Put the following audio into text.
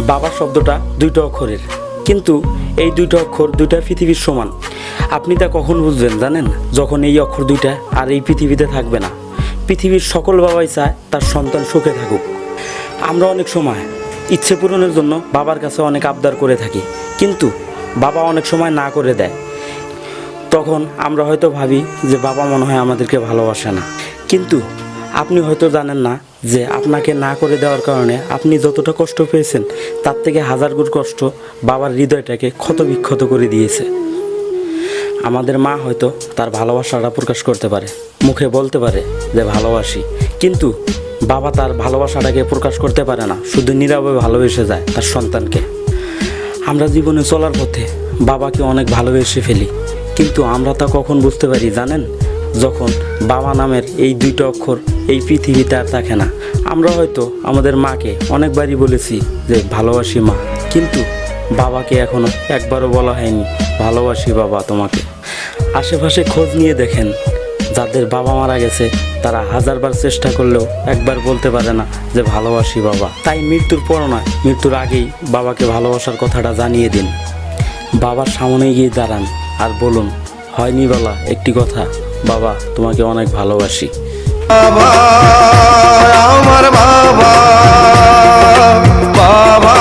বাবা শব্দটা দুইটা অক্ষরের, কিন্তু এই দুইটা অক্ষর দুইটা পৃথিবীর সমান। আপনি তা কখন বুঝবেন জানেন? যখন এই অক্ষর দুইটা আর এই পৃথিবীতে থাকবে না। পৃথিবীর সকল বাবাই চায় তার সন্তান সুখে থাকুক। আমরা অনেক সময় ইচ্ছে পূরণের জন্য বাবার কাছে অনেক আবদার করে থাকি, কিন্তু বাবা অনেক সময় না করে দেয়। তখন আমরা হয়তো ভাবি যে বাবা মনে হয় আমাদেরকে ভালোবাসে না, কিন্তু আপনি হয়তো জানেন না যে আপনাকে না করে দেওয়ার কারণে আপনি যতটা কষ্ট পেয়েছেন তার থেকে হাজার গুণ কষ্ট বাবার হৃদয়টাকে ক্ষতবিক্ষত করে দিয়েছে। আমাদের মা হয়তো তার ভালোবাসাটা প্রকাশ করতে পারে, মুখে বলতে পারে যে ভালোবাসি, কিন্তু বাবা তার ভালোবাসাটাকে প্রকাশ করতে পারে না, শুধু নীরবে ভালোবেসে যায় তার সন্তানকে। আমরা জীবনে চলার পথে বাবাকে অনেক ভালোবেসে ফেলি, কিন্তু আমরা তা কখন বুঝতে পারি জানেন? যখন বাবা নামের এই দুইটা অক্ষর এই পৃথিবীতে আর থাকে না। আমরা হয়তো আমাদের মাকে অনেকবারই বলেছি যে ভালোবাসি মা, কিন্তু বাবাকে এখনো একবারও বলা হয়নি ভালোবাসি বাবা তোমাকে। আশেপাশে খোঁজ নিয়ে দেখেন, যাদের বাবা মারা গেছে তারা হাজারবার চেষ্টা করলেও একবার বলতে পারে না যে ভালোবাসি বাবা। তাই মৃত্যুর পর নয়, মৃত্যুর আগেই বাবাকে ভালোবাসার কথাটা জানিয়ে দিন। বাবার সামনে গিয়ে দাঁড়ান আর বলুন, হয়নি বলা একটি কথা, বাবা তোমাকে অনেক ভালোবাসি। বাবা আমার বাবা, বাবা